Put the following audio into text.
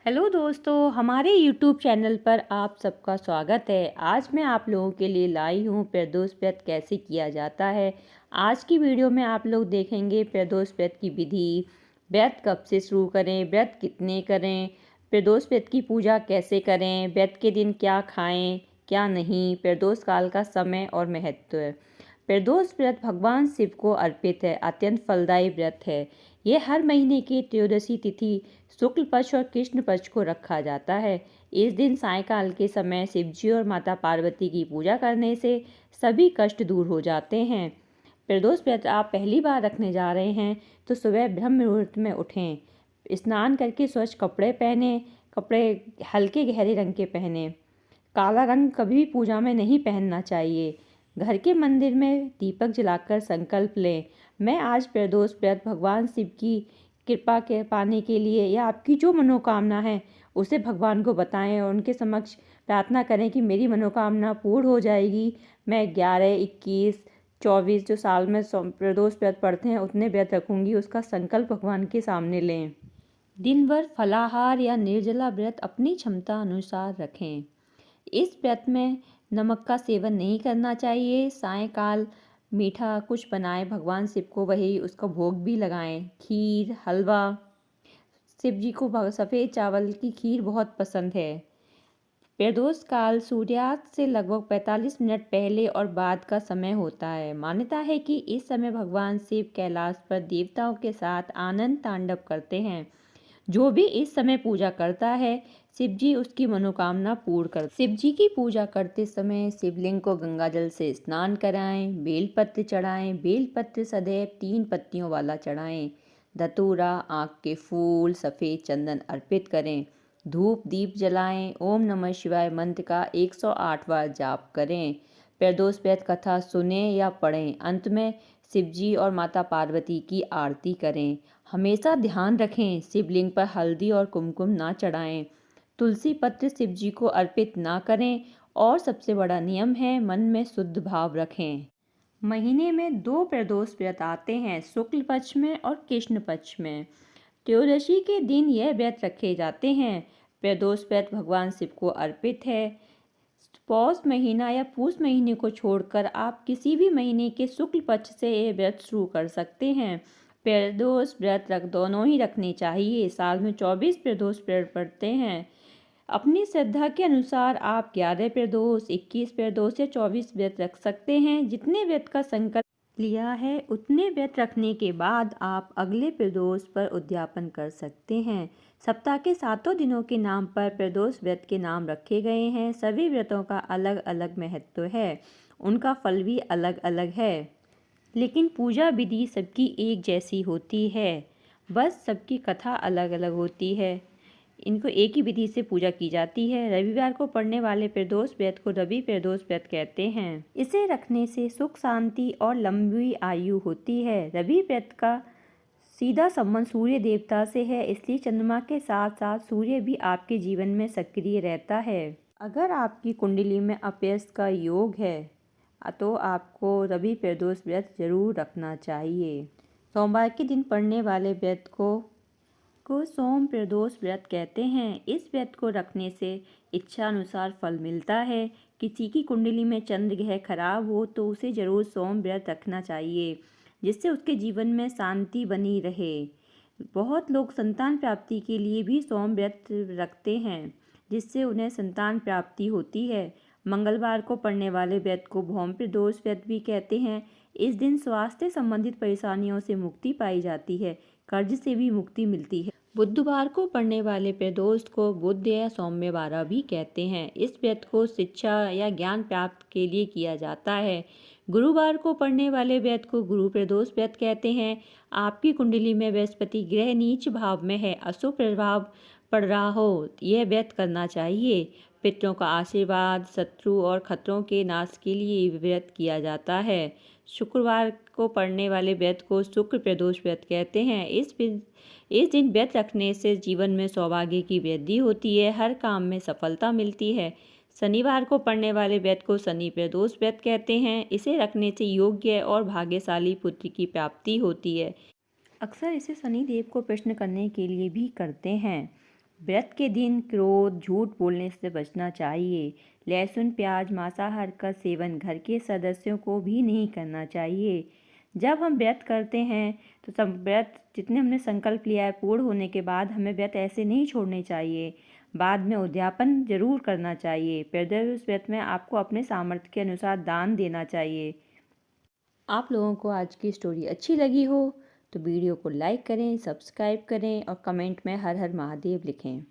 Hello दोस्तों, हमारे YouTube channel पर आप सबका स्वागत है। आज मैं आप लोगों के लिए लाई हूँ प्रदोष व्रत कैसे किया जाता है। आज की वीडियो में आप लोग देखेंगे प्रदोष व्रत की विधि, व्रत कब से शुरू करें, व्रत कितने करें, प्रदोष व्रत की पूजा कैसे करें, व्रत के दिन क्या खाएं क्या नहीं, प्रदोष काल का समय और महत्व। प्रदोष व्रत भगवान शिव को अर्पित है, अत्यंत फलदायी व्रत है। ये हर महीने की त्रयोदशी तिथि शुक्ल पक्ष और कृष्ण पक्ष को रखा जाता है। इस दिन सायंकाल के समय शिवजी और माता पार्वती की पूजा करने से सभी कष्ट दूर हो जाते हैं। प्रदोष व्रत आप पहली बार रखने जा रहे हैं तो सुबह ब्रह्म मुहूर्त में उठें, स्नान करके स्वच्छ कपड़े पहने, कपड़े हल्के गहरे रंग के पहने। काला रंग कभी भी पूजा में नहीं पहनना चाहिए। घर के मंदिर में दीपक जलाकर संकल्प लें, मैं आज प्रदोष व्रत भगवान शिव की कृपा के पाने के लिए या आपकी जो मनोकामना है उसे भगवान को बताएं और उनके समक्ष प्रार्थना करें कि मेरी मनोकामना पूर्ण हो जाएगी। मैं 11, 21, 24 जो साल में प्रदोष व्रत पढ़ते हैं उतने व्रत रखूंगी, उसका संकल्प भगवान के सामने लें। दिन भर फलाहार या निर्जला व्रत अपनी क्षमता अनुसार रखें। इस व्रत में नमक का सेवन नहीं करना चाहिए। सायंकाल मीठा कुछ बनाएं, भगवान शिव को वही उसका भोग भी लगाएं। खीर, हलवा, शिव जी को सफ़ेद चावल की खीर बहुत पसंद है। प्रदोष काल सूर्यास्त से लगभग 45 मिनट पहले और बाद का समय होता है। मान्यता है कि इस समय भगवान शिव कैलाश पर देवताओं के साथ आनंद तांडव करते हैं। जो भी इस समय पूजा करता है शिव जी उसकी मनोकामना पूर्ण कर। शिव जी की पूजा करते समय शिवलिंग को गंगाजल से स्नान कराएं, बेलपत्र चढ़ाएं। बेलपत्र सदैव 3 पत्तियों वाला चढ़ाएं। धतूरा, आँख के फूल, सफ़ेद चंदन अर्पित करें। धूप दीप जलाएं। ओम नमः शिवाय मंत्र का 108 बार जाप करें। प्रदोष व्रत कथा सुने या पढ़ें। अंत में शिवजी और माता पार्वती की आरती करें। हमेशा ध्यान रखें, शिवलिंग पर हल्दी और कुमकुम ना चढ़ाएं। तुलसी पत्र शिवजी को अर्पित ना करें और सबसे बड़ा नियम है मन में शुद्ध भाव रखें। महीने में 2 प्रदोष व्रत आते हैं, शुक्ल पक्ष में और कृष्ण पक्ष में। त्रयोदशी के दिन यह व्रत रखे जाते हैं। प्रदोष व्रत भगवान शिव को अर्पित है। पौष महीना या पूष महीने को छोड़कर आप किसी भी महीने के शुक्ल पक्ष से ये व्रत शुरू कर सकते हैं। प्रदोष व्रत दोनों ही रखने चाहिए। साल में 24 प्रदोष व्रत पड़ते हैं। अपनी श्रद्धा के अनुसार आप 11 प्रदोष, 21 प्रदोष या 24 व्रत रख सकते हैं। जितने व्रत का संकल्प लिया है उतने व्रत रखने के बाद आप अगले प्रदोष पर उद्यापन कर सकते हैं। सप्ताह के 7 दिनों के नाम पर प्रदोष व्रत के नाम रखे गए हैं। सभी व्रतों का अलग अलग महत्व है, उनका फल भी अलग अलग है, लेकिन पूजा विधि सबकी एक जैसी होती है, बस सबकी कथा अलग अलग होती है। इनको एक ही विधि से पूजा की जाती है। रविवार को पड़ने वाले प्रदोष व्रत को रवि प्रदोष व्रत कहते हैं। इसे रखने से सुख शांति और लंबी आयु होती है। रवि व्रत का सीधा संबंध सूर्य देवता से है, इसलिए चंद्रमा के साथ साथ सूर्य भी आपके जीवन में सक्रिय रहता है। अगर आपकी कुंडली में अपयश का योग है तो आपको रवि प्रदोष व्रत जरूर रखना चाहिए। सोमवार के दिन पड़ने वाले व्रत को सोम प्रदोष व्रत कहते हैं। इस व्रत को रखने से इच्छा अनुसार फल मिलता है। किसी की कुंडली में चंद्र ग्रह खराब हो तो उसे जरूर सोम व्रत रखना चाहिए, जिससे उसके जीवन में शांति बनी रहे। बहुत लोग संतान प्राप्ति के लिए भी सोम व्रत रखते हैं, जिससे उन्हें संतान प्राप्ति होती है। मंगलवार को पड़ने वाले व्रत को भौम प्रदोष व्रत भी कहते हैं। इस दिन स्वास्थ्य संबंधित परेशानियों से मुक्ति पाई जाती है, कर्ज से भी मुक्ति मिलती है। बुधवार को पड़ने वाले प्रदोष को बुध या सौम्यवार भी कहते हैं। इस व्रत को शिक्षा या ज्ञान प्राप्त के लिए किया जाता है। गुरुवार को पड़ने वाले व्रत को गुरु प्रदोष व्रत कहते हैं। आपकी कुंडली में बृहस्पति ग्रह नीच भाव में है, अशुभ प्रभाव पड़ रहा हो, यह व्रत करना चाहिए। पितरों का आशीर्वाद, शत्रु और खतरों के नाश के लिए व्रत किया जाता है। शुक्रवार को पड़ने वाले व्रत को शुक्र प्रदोष व्रत कहते हैं। इस दिन व्रत रखने से जीवन में सौभाग्य की वृद्धि होती है, हर काम में सफलता मिलती है। शनिवार को पड़ने वाले व्रत को शनि प्रदोष व्रत कहते हैं। इसे रखने से योग्य और भाग्यशाली पुत्र की प्राप्ति होती है। अक्सर इसे शनिदेव को प्रश्न करने के लिए भी करते हैं। व्रत के दिन क्रोध, झूठ बोलने से बचना चाहिए। लहसुन, प्याज, मांसाहार का सेवन घर के सदस्यों को भी नहीं करना चाहिए। जब हम व्रत करते हैं तो सब व्रत जितने हमने संकल्प लिया है पूर्ण होने के बाद हमें व्रत ऐसे नहीं छोड़ने चाहिए। बाद में उद्यापन जरूर करना चाहिए। प्रदोष व्रत में आपको अपने सामर्थ्य के अनुसार दान देना चाहिए। आप लोगों को आज की स्टोरी अच्छी लगी हो तो वीडियो को लाइक करें, सब्सक्राइब करें और कमेंट में हर हर महादेव लिखें।